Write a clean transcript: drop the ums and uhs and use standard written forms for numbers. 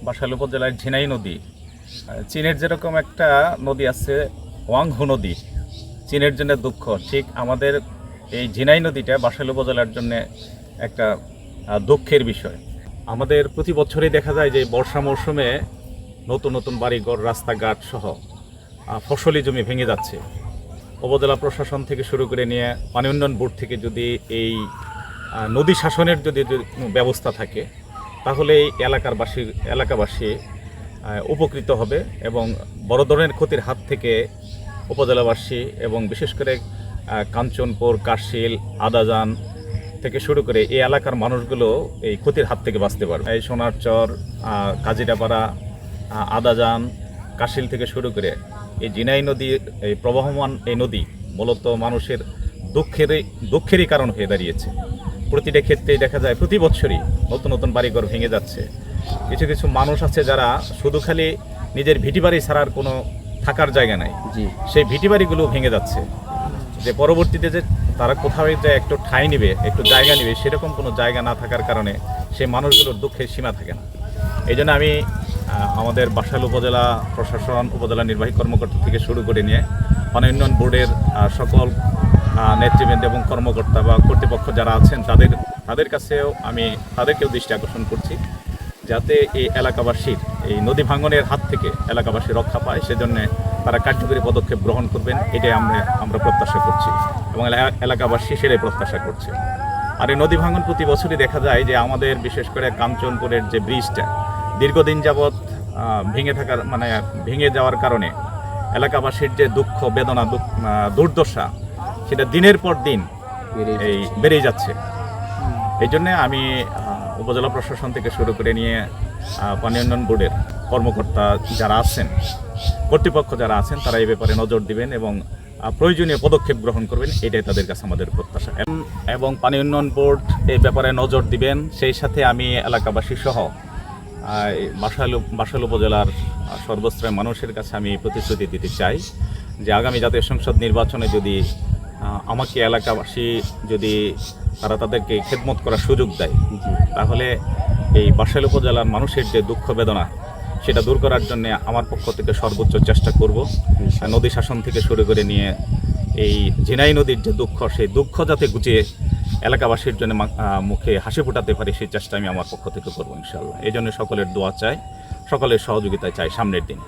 বাসাইল উপজেলার ঝিনাই নদী, চীনের যেরকম একটা নদী আছে ওয়াংহু নদী, চীনের জন্য দুঃখ, ঠিক আমাদের এই ঝিনাই নদীটা বাসাইল উপজেলার জন্য একটা দুঃখের বিষয়। আমাদের প্রতি বছরই দেখা যায় যে বর্ষা মৌসুমে নতুন নতুন বাড়িঘর, রাস্তাঘাট সহ ফসলি জমি ভেঙে যাচ্ছে। উপজেলা প্রশাসন থেকে শুরু করে নিয়ে পানি উন্নয়ন বোর্ড থেকে যদি এই নদী শাসনের যদি ব্যবস্থা থাকে তাহলে এই এলাকাবাসী উপকৃত হবে এবং বড় ধরনের ক্ষতির হাত থেকে উপজেলাবাসী এবং বিশেষ করে কাঞ্চনপুর, কাশিল, আদাজান থেকে শুরু করে এই এলাকার মানুষগুলো এই ক্ষতির হাত থেকে বাঁচতে পারবে। এই সোনারচর, কাজিরাপাড়া, আদাজান, কাশিল থেকে শুরু করে এই ঝিনাই নদী, এই প্রবাহমান এই নদী মূলত মানুষের দুঃখেরই কারণ হয়ে দাঁড়িয়েছে। প্রতিটা ক্ষেত্রেই দেখা যায় প্রতি বছরই নতুন নতুন বাড়িঘর ভেঙে যাচ্ছে। কিছু কিছু মানুষ আছে যারা শুধু খালি নিজের ভিটি বাড়ি ছাড়ার কোনো থাকার জায়গা নাই, সেই ভিটি বাড়িগুলো ভেঙে যাচ্ছে, যে পরবর্তীতে যে তারা কোথাও যে একটু ঠাঁই নেবে, একটু জায়গা নেবে, সেরকম কোনো জায়গা না থাকার কারণে সেই মানুষগুলোর দুঃখের সীমা থাকে না। এই জন্য আমি আমাদের বাসাইল উপজেলা প্রশাসন, উপজেলা নির্বাহী কর্মকর্তা থেকে শুরু করে নিয়ে পানি উন্নয়ন বোর্ডের সকল নেতৃবৃন্দ এবং কর্মকর্তা বা কর্তৃপক্ষ যারা আছেন তাদের কাছেও আমি তাদেরকেও দৃষ্টি আকর্ষণ করছি, যাতে এই এলাকাবাসীর এই নদী ভাঙনের হাত থেকে এলাকাবাসী রক্ষা পায়, সেজন্য তারা কার্যকরী পদক্ষেপ গ্রহণ করবেন, এটাই আমরা প্রত্যাশা করছি এবং এলাকাবাসী সেটাই প্রত্যাশা করছে। আর এই নদী ভাঙন প্রতি বছরই দেখা যায় যে আমাদের বিশেষ করে কাঞ্চনপুরের যে ব্রিজটা দীর্ঘদিন যাবৎ ভেঙে যাওয়ার কারণে এলাকাবাসীর যে দুঃখ, বেদনা, দুর্দশা সেটা দিনের পর দিন বেড়েই যাচ্ছে। এই জন্যে আমি উপজেলা প্রশাসন থেকে শুরু করে নিয়ে পানি উন্নয়ন বোর্ডের কর্মকর্তা যারা আছেন, কর্তৃপক্ষ যারা আছেন, তারা এই ব্যাপারে নজর দিবেন এবং প্রয়োজনীয় পদক্ষেপ গ্রহণ করবেন, এটাই তাদের কাছে আমাদের প্রত্যাশা। এবং পানি উন্নয়ন বোর্ড এই ব্যাপারে নজর দিবেন, সেই সাথে আমি এলাকাবাসী সহ বাসাইল উপজেলার সর্বস্তরের মানুষের কাছে আমি প্রতিশ্রুতি দিতে চাই যে আগামী জাতীয় সংসদ নির্বাচনে যদি আমাকে এলাকাবাসী যদি তারা তাদেরকে খেদমত করার সুযোগ দেয়, তাহলে এই বাসাইল উপজেলার মানুষের যে দুঃখ বেদনা সেটা দূর করার জন্য আমার পক্ষ থেকে সর্বোচ্চ চেষ্টা করব। নদী শাসন থেকে শুরু করে নিয়ে এই ঝিনাই নদীর যে দুঃখ, সেই দুঃখ যাতে গুছিয়ে এলাকাবাসীর জন্য মুখে হাসি ফোটাতে পারি, সেই চেষ্টা আমি আমার পক্ষ থেকে করবো ইনশাআল্লাহ। এই জন্য সকলের দোয়া চাই, সকলের সহযোগিতা চাই সামনের দিনে।